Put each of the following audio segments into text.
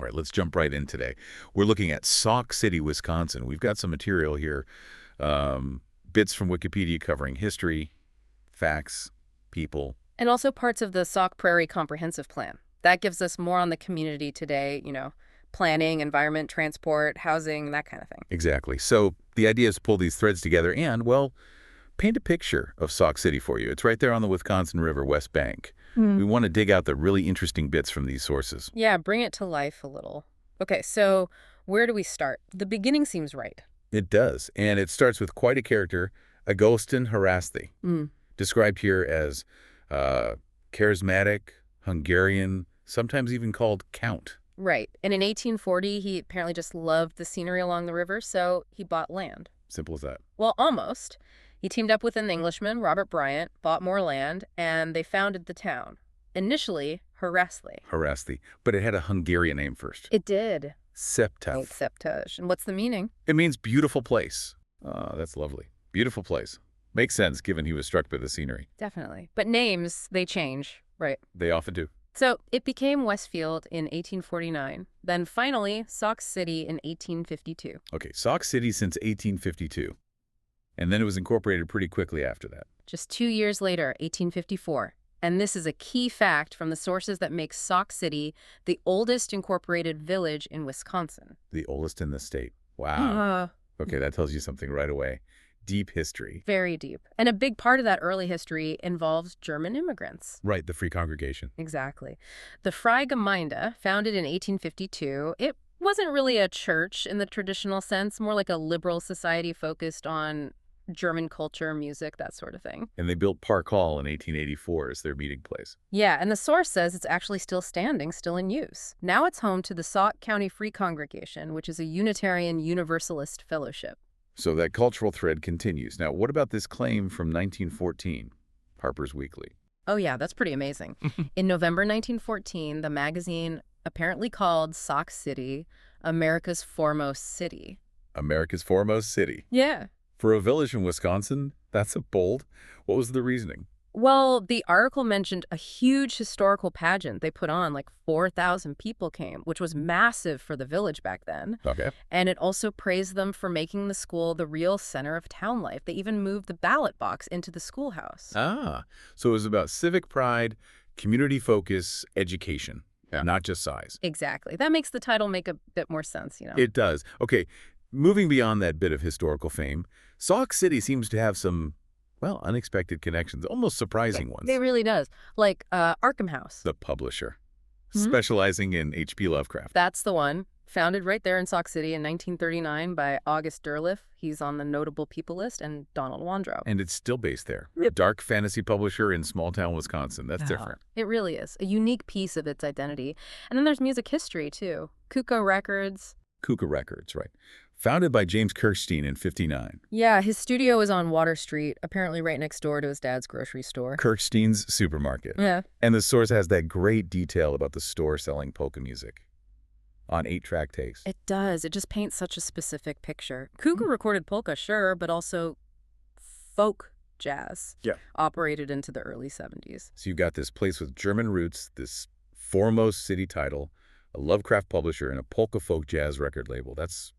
All right, let's jump right in today. We're looking at Sauk City, Wisconsin. We've got some material here, bits from Wikipedia covering history, facts, people. And also parts of the Sauk Prairie Comprehensive Plan. That gives us more on the community today, planning, environment, transport, housing, that kind of thing. Exactly. So the idea is to pull these threads together and, well, paint a picture of Sauk City for you. It's right there on the Wisconsin River West Bank. We want to dig out the really interesting bits from these sources. Yeah, bring it to life a little. Okay, so where do we start? The beginning seems right. It does, and it starts with quite a character, Agostin Haraszthy, described here as charismatic, Hungarian, sometimes even called Count. Right. And in 1840, he apparently just loved the scenery along the river, so he bought land. Simple as that. Well, almost. He teamed up with an Englishman, Robert Bryant, bought more land, and they founded the town. Initially, Haraszthy. Haraszthy, but it had a Hungarian name first. It did. Septef. Septush. And what's the meaning? It means beautiful place. That's lovely. Beautiful place. Makes sense given he was struck by the scenery. Definitely. But names, they change. Right. They often do. So it became Westfield in 1849, then finally Sauk City in 1852. Okay, Sauk City since 1852. And then it was incorporated pretty quickly after that. Just 2 years later, 1854. And this is a key fact from the sources that make Sauk City the oldest incorporated village in Wisconsin. The oldest in the state. Wow. Okay, that tells you something right away. Deep history. Very deep. And a big part of that early history involves German immigrants. Right, the Free Congregation. Exactly. The Freie Gemeinde, founded in 1852, it wasn't really a church in the traditional sense, more like a liberal society focused on German culture, music, that sort of thing. And they built Park Hall in 1884 as their meeting place. Yeah, and the source says it's actually still standing, still in use. Now it's home to the Sauk County Free Congregation, which is a Unitarian Universalist fellowship. So that cultural thread continues. Now, what about this claim from 1914, Harper's Weekly? Oh yeah, that's pretty amazing. In November 1914, the magazine apparently called Sauk City America's foremost city. America's foremost city. Yeah. For a village in Wisconsin, that's a bold. What was the reasoning? Well, the article mentioned a huge historical pageant they put on, like 4,000 people came, which was massive for the village back then. Okay. And it also praised them for making the school the real center of town life. They even moved the ballot box into the schoolhouse. So it was about civic pride, community focus, education, not just size. Exactly. That makes the title make a bit more sense, It does. Okay, moving beyond that bit of historical fame, Sauk City seems to have some, well, unexpected connections, almost surprising ones. It really does. Like Arkham House. The publisher, specializing in H.P. Lovecraft. That's the one. Founded right there in Sauk City in 1939 by August Derleth. He's on the Notable People list, and Donald Wandrow. And it's still based there. Yep. Dark fantasy publisher in small-town Wisconsin. That's different. It really is. A unique piece of its identity. And then there's music history, too. Kuka Records. Kuka Records, right. Founded by James Kirkstein in '59. Yeah, his studio is on Water Street, apparently right next door to his dad's grocery store. Kirkstein's supermarket. Yeah. And the source has that great detail about the store selling polka music on 8-track tapes. It does. It just paints such a specific picture. Kuka recorded polka, sure, but also folk jazz. Yeah. Operated into the early 70s. So you've got this place with German roots, this foremost city title, a Lovecraft publisher, and a polka folk jazz record label. That's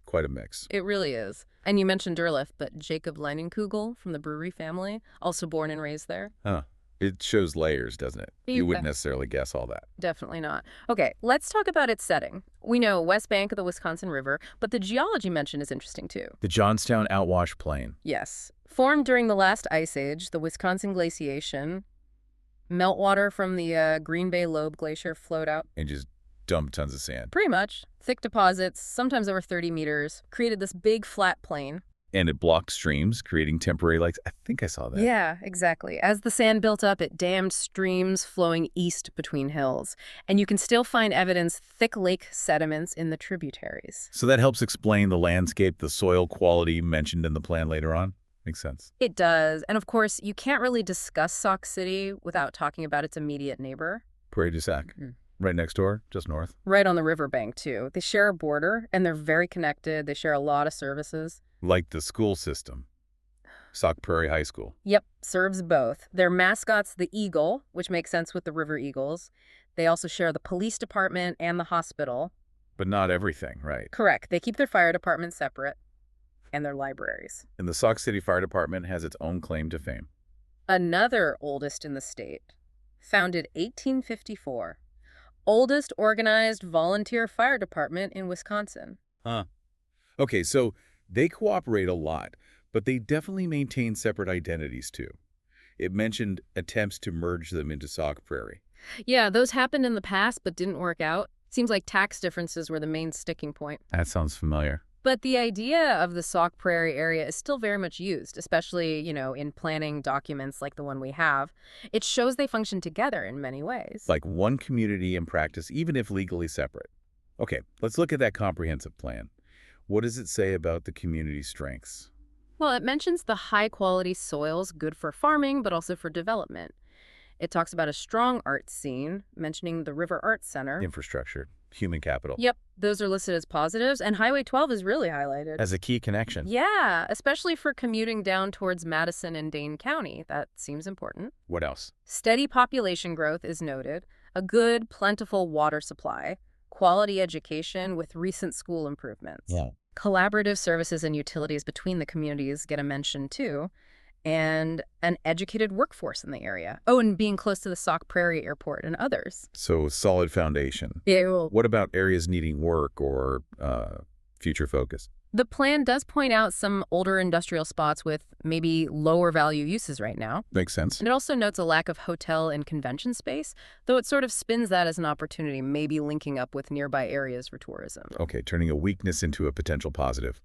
quite a mix. It really is. And you mentioned Derleth, but Jacob Leinenkugel from the brewery family, also born and raised there. It shows layers, doesn't it? You wouldn't necessarily guess all that. Definitely not. Okay, let's talk about its setting. We know West Bank of the Wisconsin River, but the geology mentioned is interesting too. The Johnstown Outwash Plain. Yes. Formed during the last ice age, the Wisconsin glaciation, meltwater from the Green Bay Lobe Glacier flowed out. And just dumped tons of sand. Pretty much. Thick deposits, sometimes over 30 meters, created this big flat plain. And it blocked streams, creating temporary lakes. I think I saw that. Yeah, exactly. As the sand built up, it dammed streams flowing east between hills. And you can still find evidence thick lake sediments in the tributaries. So that helps explain the landscape, the soil quality mentioned in the plan later on. Makes sense. It does. And of course, you can't really discuss Sauk City without talking about its immediate neighbor. Prairie du Sac. Right next door, just north. Right on the riverbank, too. They share a border, and they're very connected. They share a lot of services. Like the school system. Sauk Prairie High School. Yep, serves both. Their mascot's the eagle, which makes sense with the river eagles. They also share the police department and the hospital. But not everything, right? Correct. They keep their fire department separate and their libraries. And the Sauk City Fire Department has its own claim to fame. Another oldest in the state, founded 1854. Oldest organized volunteer fire department in Wisconsin. Huh. Okay, so they cooperate a lot, but they definitely maintain separate identities too. It mentioned attempts to merge them into Sauk Prairie. Yeah, those happened in the past but didn't work out. Seems like tax differences were the main sticking point. That sounds familiar. But the idea of the Sauk Prairie area is still very much used, especially, in planning documents like the one we have. It shows they function together in many ways. Like one community in practice, even if legally separate. Okay, let's look at that comprehensive plan. What does it say about the community's strengths? Well, it mentions the high-quality soils, good for farming, but also for development. It talks about a strong arts scene, mentioning the River Arts Center. Infrastructure, human capital. Yep, those are listed as positives, and Highway 12 is really highlighted. As a key connection. Yeah, especially for commuting down towards Madison and Dane County. That seems important. What else? Steady population growth is noted, a good, plentiful water supply, quality education with recent school improvements. Yeah. Collaborative services and utilities between the communities get a mention too, and an educated workforce in the area. Oh, and being close to the Sauk Prairie Airport and others. So solid foundation. Yeah. What about areas needing work or future focus? The plan does point out some older industrial spots with maybe lower value uses right now. Makes sense. And it also notes a lack of hotel and convention space, though it sort of spins that as an opportunity, maybe linking up with nearby areas for tourism. Okay, turning a weakness into a potential positive.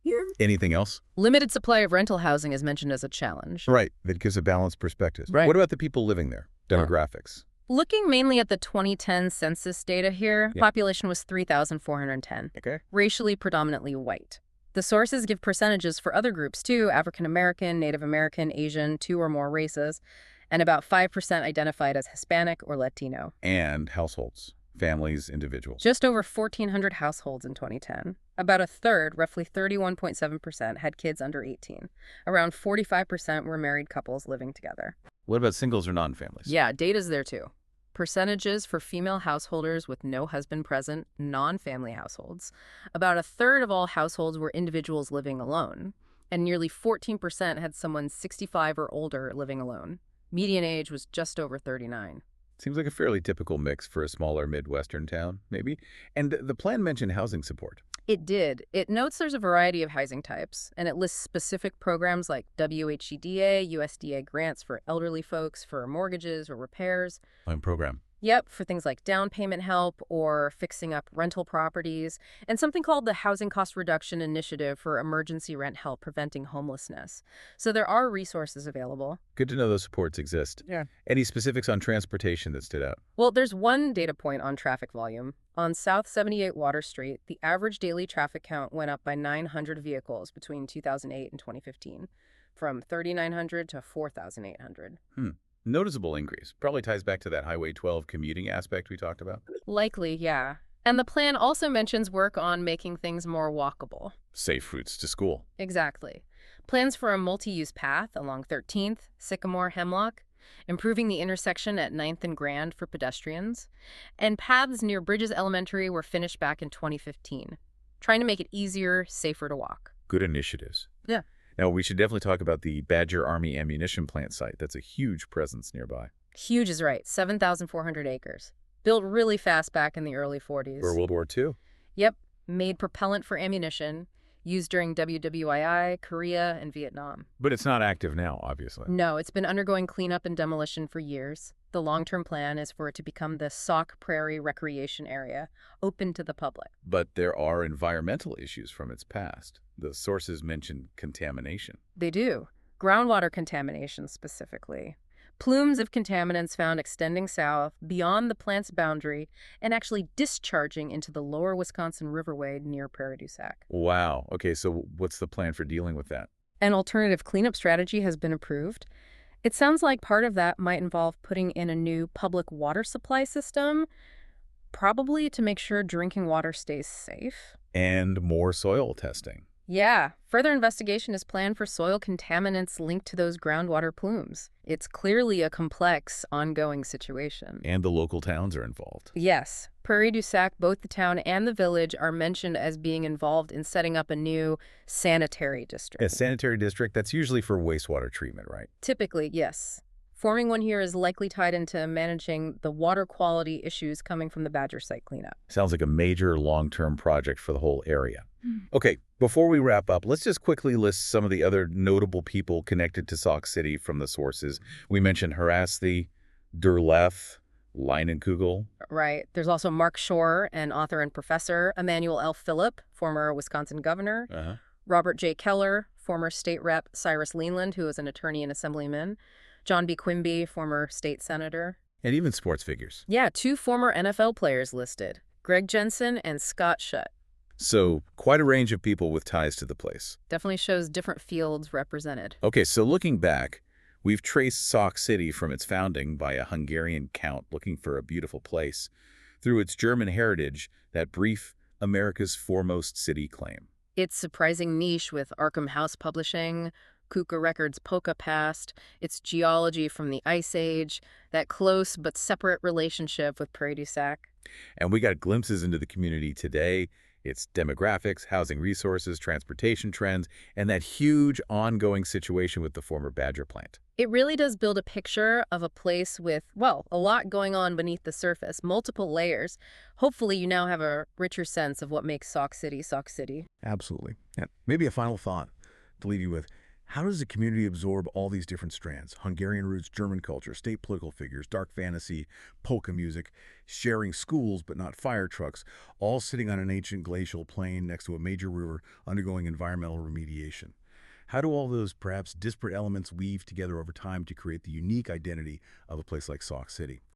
Yeah. Anything else? Limited supply of rental housing is mentioned as a challenge. Right, that gives a balanced perspective. Right. What about the people living there? Demographics. Looking mainly at the 2010 census data here, population was 3,410. Okay. Racially predominantly white. The sources give percentages for other groups too, African American, Native American, Asian, 2 or more races, and about 5% identified as Hispanic or Latino. And households, families, individuals. Just over 1,400 households in 2010. About a third, roughly 31.7%, had kids under 18. Around 45% were married couples living together. What about singles or non-families? Yeah, data's there too. Percentages for female householders with no husband present, non-family households. About a third of all households were individuals living alone, and nearly 14% had someone 65 or older living alone. Median age was just over 39. Seems like a fairly typical mix for a smaller Midwestern town, maybe. And the plan mentioned housing support. It did. It notes there's a variety of housing types, and it lists specific programs like WHEDA, USDA grants for elderly folks for mortgages or repairs. Program. Yep, for things like down payment help or fixing up rental properties, and something called the Housing Cost Reduction Initiative for emergency rent help preventing homelessness. So there are resources available. Good to know those supports exist. Yeah. Any specifics on transportation that stood out? Well, there's one data point on traffic volume. On South 78 Water Street, the average daily traffic count went up by 900 vehicles between 2008 and 2015, from 3,900 to 4,800. Noticeable increase. Probably ties back to that Highway 12 commuting aspect we talked about. Likely, yeah. And the plan also mentions work on making things more walkable. Safe routes to school. Exactly. Plans for a multi-use path along 13th, Sycamore, Hemlock, improving the intersection at 9th and Grand for pedestrians, and paths near Bridges Elementary were finished back in 2015, trying to make it easier, safer to walk. Good initiatives. Yeah. Now, we should definitely talk about the Badger Army ammunition plant site. That's a huge presence nearby. Huge is right, 7,400 acres. Built really fast back in the early 40s. For World War II. Yep, made propellant for ammunition, used during WWII, Korea, and Vietnam. But it's not active now, obviously. No, it's been undergoing cleanup and demolition for years. The long-term plan is for it to become the Sauk Prairie Recreation Area, open to the public. But there are environmental issues from its past. The sources mention contamination. They do. Groundwater contamination specifically. Plumes of contaminants found extending south beyond the plant's boundary and actually discharging into the lower Wisconsin Riverway near Prairie du Sac. Wow. Okay, so what's the plan for dealing with that? An alternative cleanup strategy has been approved. It sounds like part of that might involve putting in a new public water supply system, probably to make sure drinking water stays safe. And more soil testing. Yeah, further investigation is planned for soil contaminants linked to those groundwater plumes. It's clearly a complex, ongoing situation. And the local towns are involved. Yes, Prairie du Sac, both the town and the village, are mentioned as being involved in setting up a new sanitary A district. sanitary district, that's usually for wastewater treatment, right? Typically, yes. Forming one here is likely tied into managing the water quality issues coming from the Badger site cleanup. Sounds like a major long-term project for the whole area. Mm. Okay, before we wrap up, let's just quickly list some of the other notable people connected to Sauk City from the sources. We mentioned Harasthi, Durleth, Leinenkugel. Right. There's also Mark Shore, an author and professor, Emmanuel L. Phillip, former Wisconsin governor, Uh-huh. Robert J. Keller, former state rep Cyrus Leland, who is an attorney and assemblyman, John B. Quimby, former state senator. And even sports figures. Yeah, two former NFL players listed, Greg Jensen and Scott Shutt. So, quite a range of people with ties to the place. Definitely shows different fields represented. Okay, so looking back, we've traced Sauk City from its founding by a Hungarian count looking for a beautiful place, through its German heritage, that brief America's foremost city claim. Its surprising niche with Arkham House Publishing, Kuka Records' Polka Past, its geology from the Ice Age, that close but separate relationship with Prairie du Sac. And we got glimpses into the community today, its demographics, housing resources, transportation trends, and that huge ongoing situation with the former Badger plant. It really does build a picture of a place with, well, a lot going on beneath the surface, multiple layers. Hopefully you now have a richer sense of what makes Sauk City Sauk City. Absolutely. And maybe a final thought to leave you with. How does the community absorb all these different strands? Hungarian roots, German culture, state political figures, dark fantasy, polka music, sharing schools but not fire trucks, all sitting on an ancient glacial plain next to a major river undergoing environmental remediation. How do all those perhaps disparate elements weave together over time to create the unique identity of a place like Sauk City?